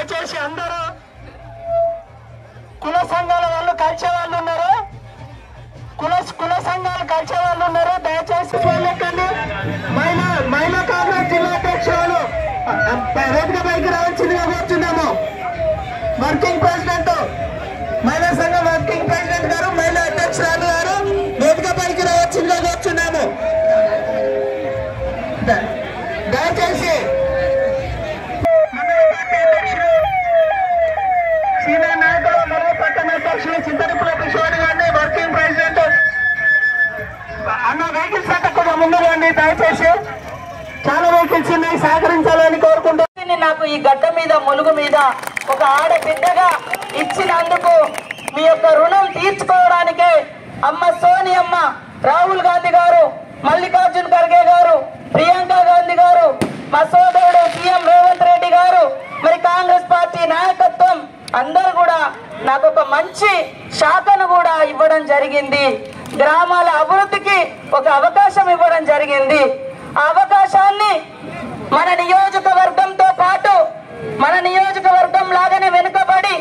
దయచేసి అందరూ కుల సంఘాల వాళ్ళు కలిసే వాళ్ళు ఉన్నారు, కుల సంఘాలు కలిసే వాళ్ళు ఉన్నారు. దయచేసి వెళ్ళకండి. మహిళా కాంగ్రెస్ జిల్లా అధ్యక్షులు వేదిక పైకి రావాల్సిందిగా కోరుతున్నాము. వర్కింగ్ ప్రెసిడెంట్, మహిళా సంఘం వర్కింగ్ ప్రెసిడెంట్ గారు, మహిళా అధ్యక్షురాలు గారు వేదిక పైకి రావాల్సిందిగా కోరుతున్నాము. దయచేసి సీనియర్ నాయకులు మరియు పట్టణ అధ్యక్షులు చింతరిపుల కిషోర్ గారిని, వర్కింగ్ ప్రెసిడెంట్ అన్న వెహికల్స్ అంటే కూడా ముందు రండి. దయచేసి చాలా వెహికల్స్ ఉన్నాయి, సహకరించాలని కోరుకుంటున్నాను. నాకు ఈ గడ్డ మీద ములుగు మీద ఒక ఆడబిడ్డగా ఇచ్చినందుకు మీ యొక్క రుణం తీర్చుకోవడానికే అమ్మ సోనియమ్మ, రాహుల్ గాంధీ గారు, మల్లికార్జున్ ఖర్గే గారు, ప్రియాంక గాంధీ గారు, మా సోదరుడు సీఎం రేవంత్ రెడ్డి గారు, మరి కాంగ్రెస్ పార్టీ నాయకత్వం అందరూ కూడా నాకు ఒక మంచి శాఖను కూడా ఇవ్వడం జరిగింది. గ్రామాల అభివృద్ధికి ఒక అవకాశం ఇవ్వడం జరిగింది. ఆ అవకాశాన్ని మన నియోజకవర్గంతో పాటు మన నియోజకవర్గం లాగానే వెనుకబడి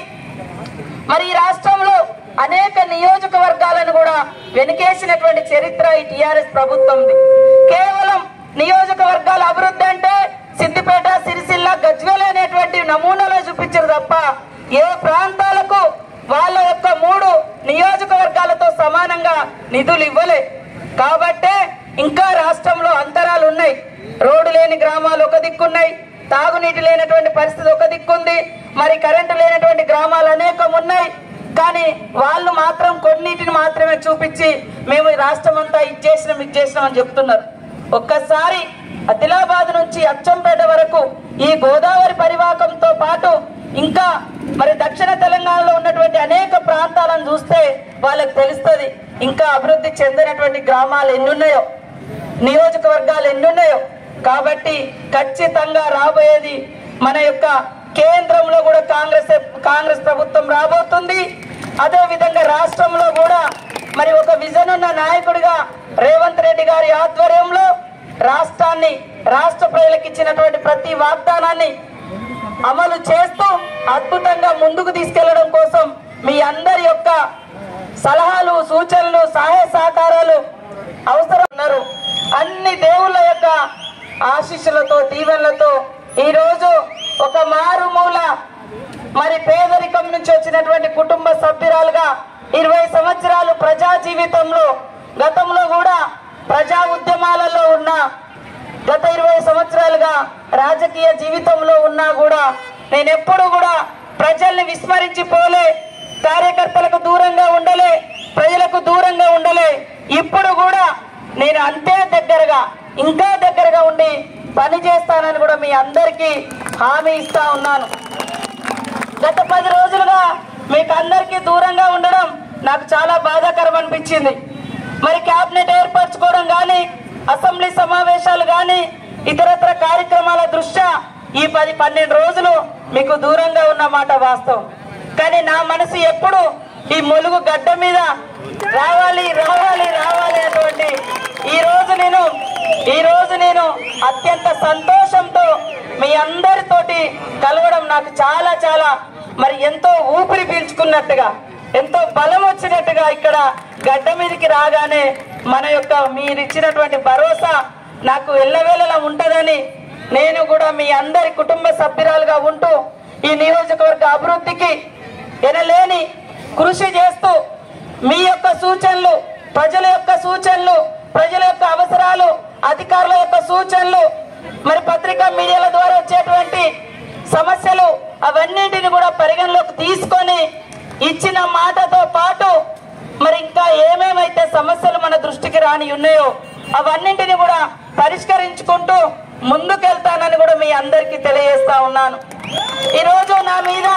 మరి ఈ రాష్ట్రంలో అనేక నియోజకవర్గాలను కూడా వెనుకేసినటువంటి చరిత్ర ఈ టిఆర్ఎస్ ప్రభుత్వంది. కేవలం నియోజకవర్గాల అభివృద్ధి అంటే సిద్దిపేట, సిరిసిల్ల, గజ్వేల్ అనేటువంటి నమూనాలో చూపించారు తప్ప ఏ ప్రాంతాలకు వాళ్ళ యొక్క 3 నియోజకవర్గాలతో సమానంగా నిధులు ఇవ్వలే. కాబట్టే ఇంకా రాష్ట్రంలో అంతరాలు ఉన్నాయి. రోడ్డు లేని గ్రామాలు ఒక దిక్కున్నాయి, తాగునీటి లేనటువంటి పరిస్థితి ఒక దిక్కుంది, మరి కరెంటు లేనటువంటి గ్రామాలు అనేకం ఉన్నాయి. కానీ వాళ్ళు మాత్రం కొన్నిటిని మాత్రమే చూపించి మేము రాష్ట్రం అంతా ఇచ్చేసినాం అని చెప్తున్నారు. ఒక్కసారి ఆదిలాబాద్ నుంచి అచ్చంపేట వరకు ఈ గోదావరి పరివాహకంతో పాటు ఇంకా మరి దక్షిణ తెలంగాణలో ఉన్నటువంటి అనేక ప్రాంతాలను చూస్తే వాళ్ళకి తెలుస్తుంది ఇంకా అభివృద్ధి చెందినటువంటి గ్రామాలు ఎన్నున్నాయో, నియోజకవర్గాలు ఎన్నున్నాయో. కాబట్టి ఖచ్చితంగా రాబోయేది మన యొక్క కేంద్రంలో కూడా కాంగ్రెస్ ప్రభుత్వం రాబోతుంది. అదే విధంగా రాష్ట్రంలో కూడా మరి ఒక విజన్ ఉన్న నాయకుడిగా రేవంత్ రెడ్డి గారి ఆధ్వర్యంలో రాష్ట్ర ప్రజలకు ఇచ్చినటువంటి ప్రతి వాగ్దానాన్ని అమలు చేస్తూ అద్భుతంగా ముందుకు తీసుకెళ్లడం కోసం మీ అందరి యొక్క సలహాలు, సూచనలు, సహాయ సహకారాలు అవసరం ఉన్నారు. అన్ని దేవుళ్ళ యొక్క ఆశీస్సులతో, దీవెనలతో ఈరోజు ఒక మారుమూల మరి పేదరికం నుంచి వచ్చినటువంటి కుటుంబ సభ్యురాలుగా 20 సంవత్సరాలు ప్రజా జీవితంలో, గతంలో కూడా ప్రజా ఉద్యమాలలో ఉన్న, గత 20 సంవత్సరాలుగా రాజకీయ జీవితంలో ఉన్నా కూడా నేను ఎప్పుడు కూడా ప్రజల్ని విస్మరించిపోలే, కార్యకర్తలకు దూరంగా ఉండలే, ప్రజలకు దూరంగా ఉండలే. ఇప్పుడు కూడా నేను అంతే దగ్గరగా, ఇంకా దగ్గరగా ఉండి పని చేస్తానని కూడా మీ అందరికీ హామీ ఇస్తా ఉన్నాను. గత 10 రోజులుగా మీకు అందరికీ దూరంగా ఉండడం నాకు చాలా బాధాకరం అనిపించింది. మరి క్యాబినెట్ ఏర్పరచుకోవడం కానీ, అసెంబ్లీ సమావేశాలు కానీ, ఇతరత్ర కార్యక్రమాల దృష్ట్యా ఈ 10-12 రోజులు మీకు దూరంగా ఉన్నమాట వాస్తవం. కానీ నా మనసు ఎప్పుడు ఈ ములుగు గడ్డ మీద రావాలి అటువంటి ఈ రోజు నేను అత్యంత సంతోషంతో మీ అందరితోటి కలవడం నాకు చాలా మరి ఎంతో ఊపిరి పీల్చుకున్నట్టుగా, ఎంతో బలం వచ్చినట్టుగా ఇక్కడ గడ్డ మీదకి రాగానే మన యొక్క మీరు ఇచ్చినటువంటి భరోసా నాకు ఎల్లవేళలా ఉంటుందని నేను కూడా మీ అందరి కుటుంబ సభ్యురాలుగా ఉంటూ ఈ నియోజకవర్గ అభివృద్ధికి ఎనలేని కృషి చేస్తూ మీ యొక్క సూచనలు, ప్రజల యొక్క సూచనలు, ప్రజల యొక్క అవసరాలు, అధికారుల యొక్క సూచనలు, మరి పత్రికా మీడియాల ద్వారా వచ్చేటువంటి సమస్యలు అవన్నింటిని కూడా పరిగణలోకి తీసుకొని ఇచ్చిన మాటతో పాటు మరి ఇంకా ఏమేమైతే సమస్యలు మన దృష్టికి రాని ఉన్నాయో అవన్నింటిని కూడా పరిష్కరించుకుంటూ ముందుకెళ్తానని కూడా మీ అందరికీ తెలియజేస్తా ఉన్నాను. ఈరోజు నా మీద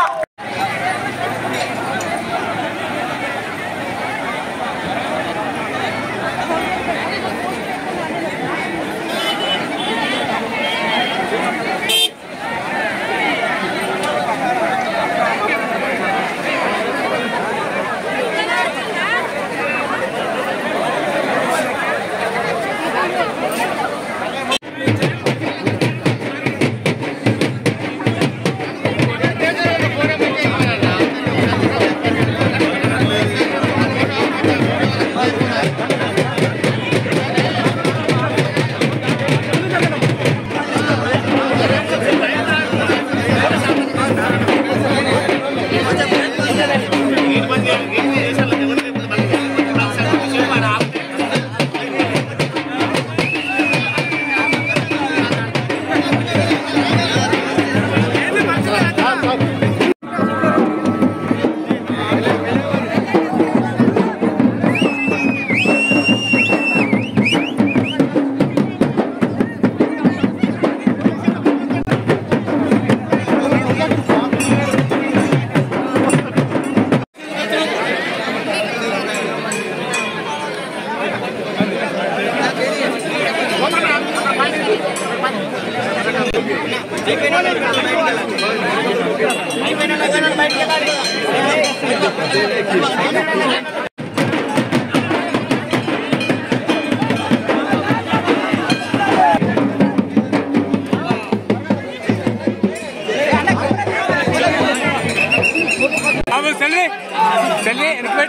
चलिए इनके